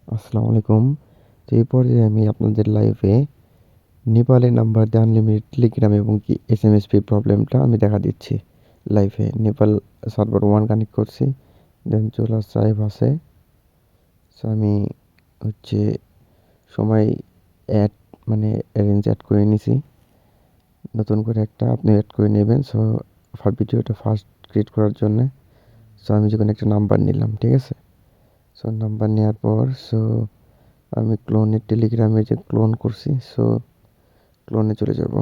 আসসালামু আলাইকুম। তো এই পর্যায়ে আমি আপনাদের লাইভে নেপালের নাম্বার দিয়ে আনলিমিটেড টেলিগ্রাম এবং কি এসএমএস ফি প্রবলেমটা আমি দেখা দিচ্ছি লাইভে। নেপাল সার্ভার 1 কানেক্ট করছি। দেন চলে আসছে আছে। সো আমি হচ্ছে সময় অ্যাড মানে অ্যারেঞ্জ অ্যাড করে নিছি। নতুন করে একটা আপনি অ্যাড করে নেবেন। সো ভিডিওটা ফার্স্ট ক্রিয়েট করার জন্যে। সো আমি যখন একটা নাম্বার নিলাম, ঠিক আছে? সো নাম্বার নেওয়ার পর আমি ক্লোনের টেলিগ্রামে যে ক্লোন করছি, সো ক্লোনে চলে যাব।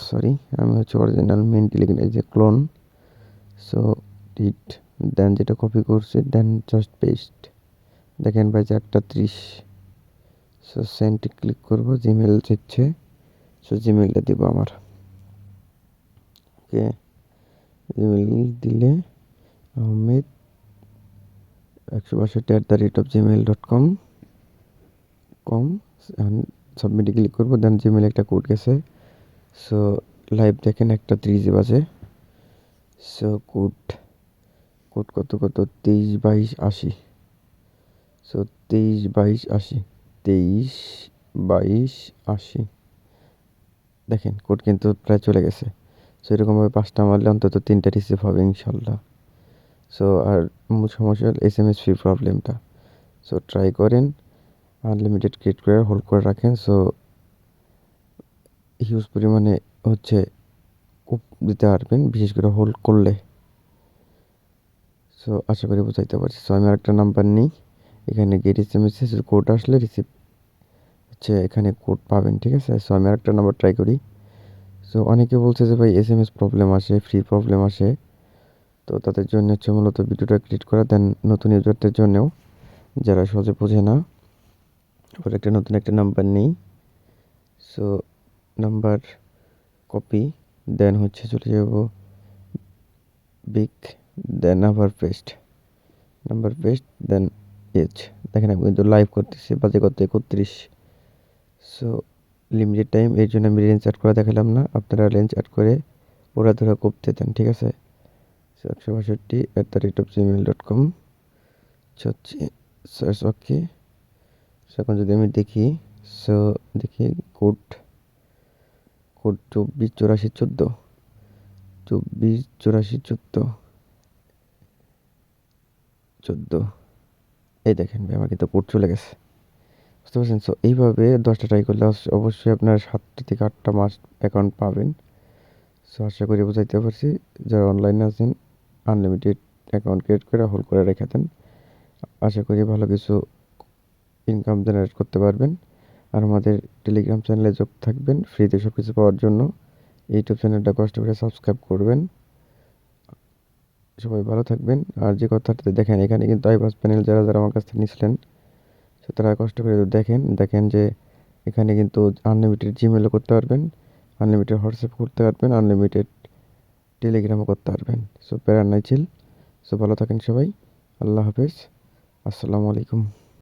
সরি, আমি হচ্ছে অরিজিনাল মেন টেলিগ্রাম যে ক্লোন। সো ডিট, দেন যেটা কপি করছি, দেন জাস্ট পেস্ট। দেখেন ভাই যে 1:30। সো সেন্টে ক্লিক করব, জিমেল দিচ্ছে। সো জিমেলটা দিব আমার। ওকে, জিমেল দিলে আহমেদ 162@gmail.com সাবমিটে ক্লিক করবো। দেন জিমেল একটা কোড গেছে। সো লাইভ দেখেন 1:30 বাজে। সো কোড কত 232280। সো 232280, 232280। দেখেন কোড কিন্তু প্রায় চলে গেছে। সো এরকমভাবে 5টা মারলে অন্তত 3টা রিসিভ হবে ইনশাল্লাহ। সো আর মূল সমস্যা হল এসএমএস ফি প্রবলেমটা। সো ট্রাই করেন, আনলিমিটেড ক্রিয়েট করে হোল্ড করে রাখেন। সো হিউজ পরিমাণে হচ্ছে কুপ দিতে পারবেন, বিশেষ করে হোল্ড করলে। সো আশা করি বুঝাইতে পারছি। সো আমি আরেকটা নাম্বার নিই, এখানে গেট এসএমএস কোড আসলে রিসিভ হচ্ছে, এখানে কোড পাবেন, ঠিক আছে? সো আমি আরেকটা নাম্বার ট্রাই করি। সো অনেকে বলছে যে ভাই এসএমএস প্রবলেম আসে, ফ্রি প্রবলেম আসে। তো তাদের জন্য হচ্ছে মূলত ভিডিওটা ক্রিয়েট করা। দেন নতুন ইউজারদের জন্যও, যারা সহজে বোঝে না। আবার নতুন একটা নাম্বার নেই। সো নাম্বার কপি, দেন হচ্ছে চলে যাব বিগ, দেন আবার পেস্ট, নাম্বার পেস্ট, দেন এজ। দেখেন আমি কিন্তু লাইভ করতেছি, বাজে কত 31। সো লিমিটেড টাইম, এর জন্য আমি রেঞ্জ অ্যাড করে দেখালাম না। আপনারা রেঞ্জ অ্যাড করে ওরা ধরে করতে দেন, ঠিক আছে? 162@gmail.com হচ্ছে সার্চ। ওকে, এখন যদি আমি দেখি, সো দেখি কোড 248414, 248414, এই দেখেন ভাই আমার কিন্তু কোড চলে গেছে, বুঝতে পারছেন? সো এইভাবে 10টা ট্রাই করলে অবশ্যই আপনার 7টা থেকে 8টা মাস অ্যাকাউন্ট পাবেন। সো আশা করি বুঝাইতে পারছি। যারা অনলাইনে আছেন, আনলিমিটেড অ্যাকাউন্ট ক্রিয়েট করে হোল্ড করে রেখে দেন। আশা করি ভালো কিছু ইনকাম জেনারেট করতে পারবেন। আর আমাদের টেলিগ্রাম চ্যানেলে যোগ থাকবেন ফ্রিতে সব কিছু পাওয়ার জন্য। ইউটিউব চ্যানেলটা কষ্ট করে সাবস্ক্রাইব করবেন। সবাই ভালো থাকবেন। আর যে কথাটা দেখেন, এখানে কিন্তু আইবাস প্যানেল যারা যারা আমার কাছ থেকে নিয়েছিলেন, সো তারা কষ্ট করে দেখেন যে এখানে কিন্তু আনলিমিটেড জিমেলও করতে পারবেন, আনলিমিটেড হোয়াটসঅ্যাপ করতে পারবেন, আনলিমিটেড টেলিগ্রামও করতে পারবেন। সো প্যারা নাই চিল। সো ভালো থাকেন সবাই। আল্লাহ হাফেজ। আসসালামু আলাইকুম।